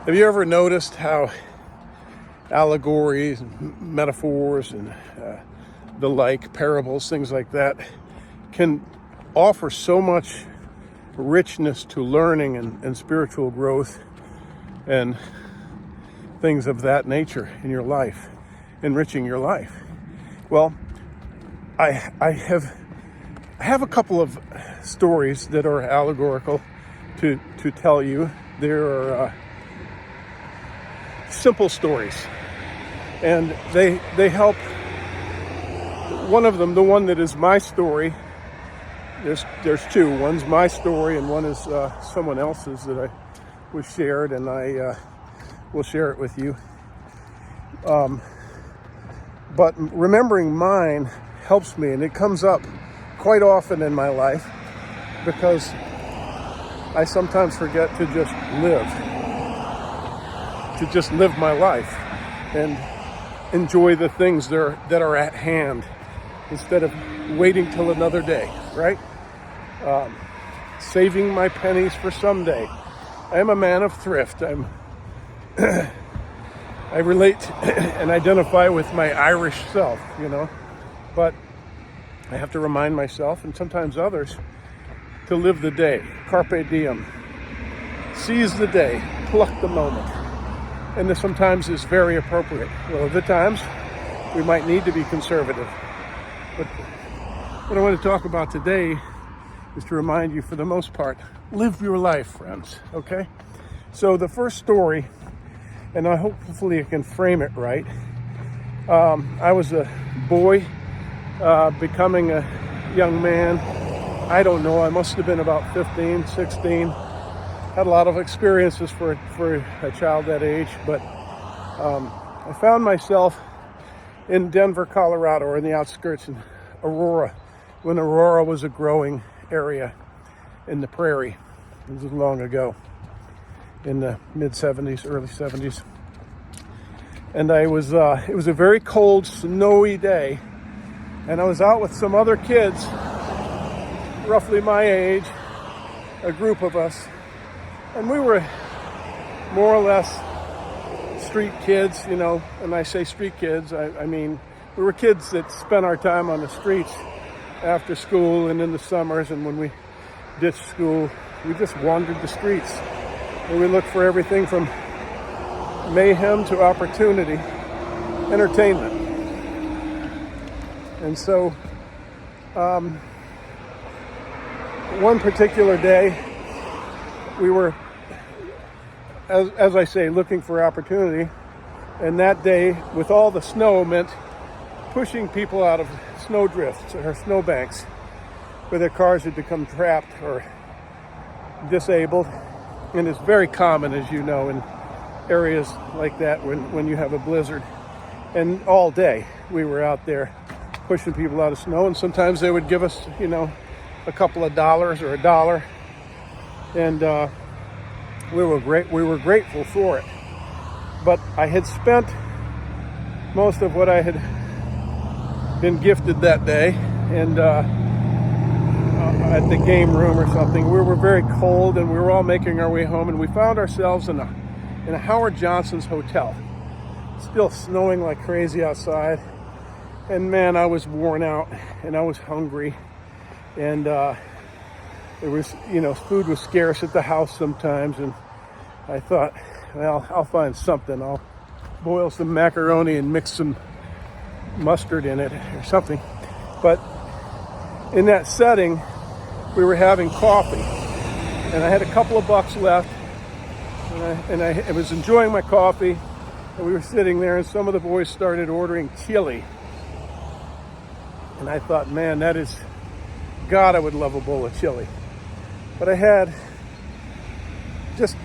Have you ever noticed how allegories, metaphors, and the like, parables, things like that, can offer so much richness to learning and spiritual growth and things of that nature in your life, enriching your life? Well, I have a couple of stories that are allegorical to tell you. There are simple stories, and they help. One of them, the one that is my story, there's two. One's my story, and one is someone else's that I was shared, and I will share it with you. But remembering mine helps me, and it comes up quite often in my life because I sometimes forget to just live my life and enjoy the things that are at hand instead of waiting till another day, right? Saving my pennies for someday. I am a man of thrift. I relate and identify with my Irish self, but I have to remind myself and sometimes others to live the day. Carpe diem. Seize the day. Pluck the moment. And this sometimes is very appropriate. Well, other times we might need to be conservative. But what I want to talk about today is to remind you, for the most part, live your life, friends, okay? So the first story, and hopefully I can frame it right. I was a boy becoming a young man. I don't know, I must have been about 15, 16. Had a lot of experiences for a child that age, but I found myself in Denver, Colorado, or in the outskirts in Aurora, when Aurora was a growing area in the prairie. This was long ago, in the mid-70s, early 70s. And it was a very cold, snowy day, and I was out with some other kids, roughly my age, a group of us, and we were more or less street kids, and I say street kids, I mean, we were kids that spent our time on the streets after school and in the summers, and when we ditched school, we just wandered the streets, and we looked for everything from mayhem to opportunity, entertainment. And so, one particular day, we were, as I say, looking for opportunity, and that day, with all the snow, meant pushing people out of snow drifts or snow banks where their cars had become trapped or disabled. And it's very common, as you know, in areas like that when you have a blizzard. And all day we were out there pushing people out of snow, and sometimes they would give us, a couple of dollars or $1, and we were grateful for it. But I had spent most of what I had been gifted that day, and at the game room or something, we were very cold, and we were all making our way home, and we found ourselves in a Howard Johnson's hotel. Still snowing like crazy outside, and man, I was worn out, and I was hungry, and there was, food was scarce at the house sometimes, and I thought, well, I'll find something. I'll boil some macaroni and mix some mustard in it or something. But in that setting, we were having coffee, and I had a couple of bucks left, and I was enjoying my coffee, and we were sitting there, and some of the boys started ordering chili, and I thought, man, God, I would love a bowl of chili. But I had just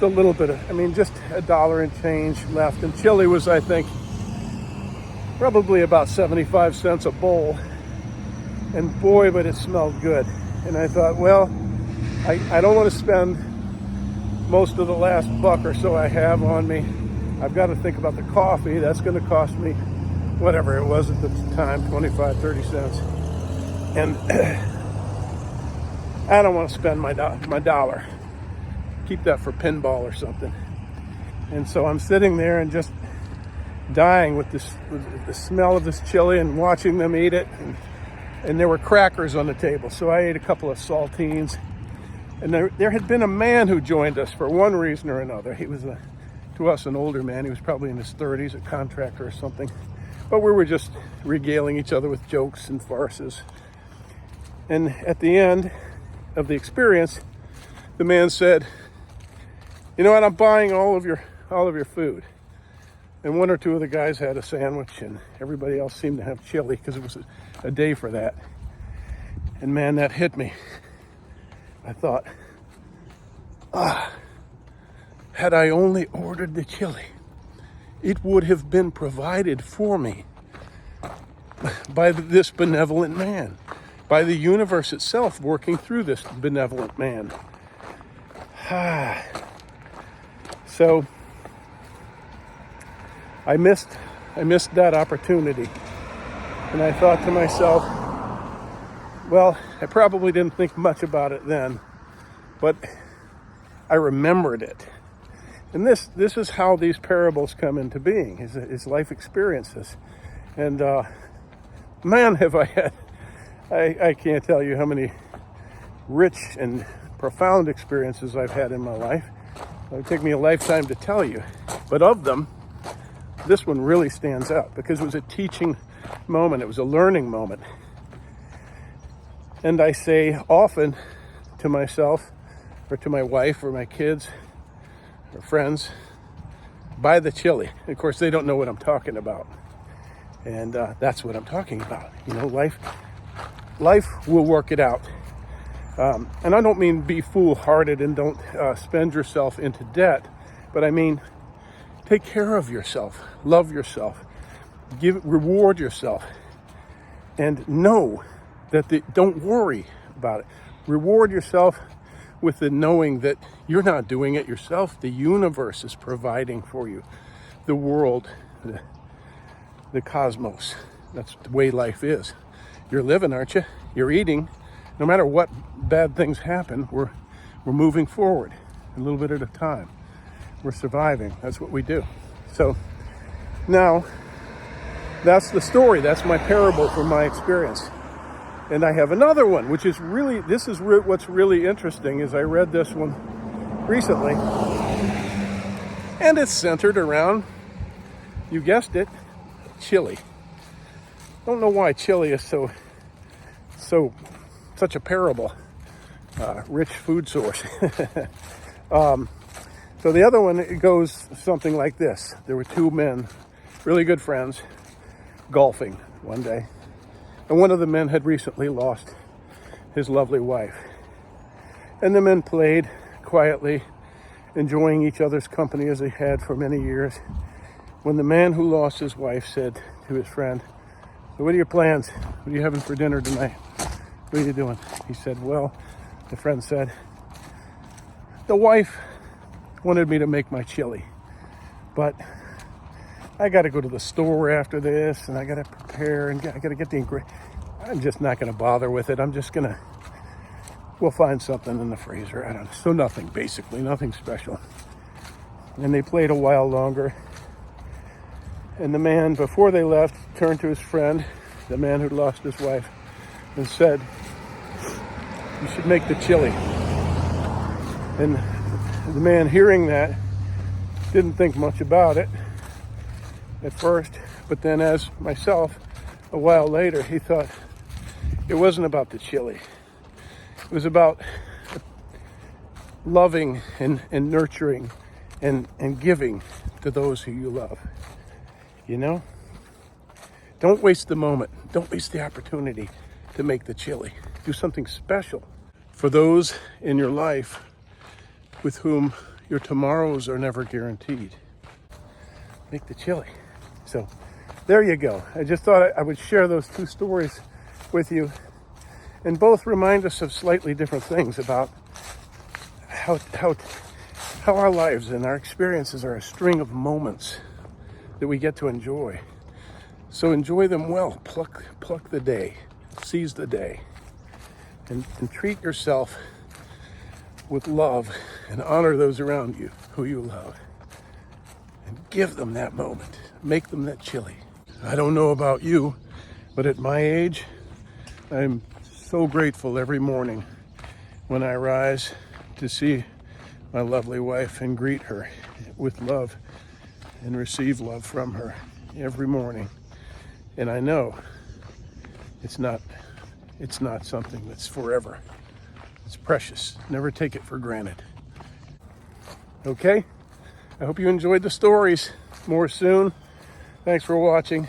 a little bit just $1 and change left, and chili was, I think, probably about 75 cents a bowl, and boy, but it smelled good. And I thought, well, I don't want to spend most of the last buck or so I have on me. I've got to think about the coffee. That's going to cost me whatever it was at the time, 25, 30 cents. And I don't want to spend my dollar. Keep that for pinball or something. And so I'm sitting there and just dying with the smell of this chili and watching them eat it. And there were crackers on the table, so I ate a couple of saltines. And there had been a man who joined us for one reason or another. He was, to us, an older man. He was probably in his 30s, a contractor or something. But we were just regaling each other with jokes and farces. And at the end of the experience, the man said, "You know what, I'm buying all of your food." And one or two of the guys had a sandwich, and everybody else seemed to have chili because it was a day for that. And man, that hit me. I thought, had I only ordered the chili, it would have been provided for me by this benevolent man, by the universe itself working through this benevolent man. So I missed that opportunity. And I thought to myself, well, I probably didn't think much about it then, but I remembered it. And this is how these parables come into being, is life experiences. And man, have I had, I can't tell you how many rich and profound experiences I've had in my life. It would take me a lifetime to tell you. But of them, this one really stands out because it was a teaching moment. It was a learning moment. And I say often to myself or to my wife or my kids or friends, buy the chili. Of course, they don't know what I'm talking about. And that's what I'm talking about. You know, life will work it out. And I don't mean be foolhardy and don't spend yourself into debt, but I mean take care of yourself, love yourself, reward yourself, and know that don't worry about it. Reward yourself with the knowing that you're not doing it yourself. The universe is providing for you. The world, the cosmos. That's the way life is. You're living, aren't you? You're eating. No matter what bad things happen, we're moving forward a little bit at a time. We're surviving. That's what we do. So now, that's the story. That's my parable from my experience. And I have another one, which is really, what's really interesting is I read this one recently. And it's centered around, you guessed it, chili. Don't know why chili is such a parable, rich food source. So the other one, it goes something like this. There were two men, really good friends, golfing one day. And one of the men had recently lost his lovely wife. And the men played quietly, enjoying each other's company as they had for many years. When the man who lost his wife said to his friend, "So what are your plans? What are you having for dinner tonight? What are you doing?" He said, "Well," the friend said, "the wife wanted me to make my chili, but I got to go to the store after this, and I got to prepare, and I got to get the ingredients. I'm just not going to bother with it. We'll find something in the freezer." I don't know. So nothing, basically, nothing special. And they played a while longer. And the man, before they left, turned to his friend, the man who'd lost his wife, and said, "You should make the chili." And the man, hearing that, didn't think much about it at first, but then, as myself, a while later, he thought it wasn't about the chili. It was about loving and nurturing and giving to those who you love. You know? Don't waste the moment. Don't waste the opportunity to make the chili. Do something special for those in your life with whom your tomorrows are never guaranteed. Make the chili. So there you go. I just thought I would share those two stories with you, and both remind us of slightly different things about how our lives and our experiences are a string of moments that we get to enjoy. So enjoy them well. Pluck the day. Seize the day. And treat yourself with love and honor those around you who you love. and give them that moment. Make them that chili. I don't know about you, but at my age, I'm so grateful every morning when I rise to see my lovely wife and greet her with love and receive love from her every morning. And I know it's not something that's forever. It's precious. Never take it for granted. Okay? I hope you enjoyed the stories. More soon. Thanks for watching.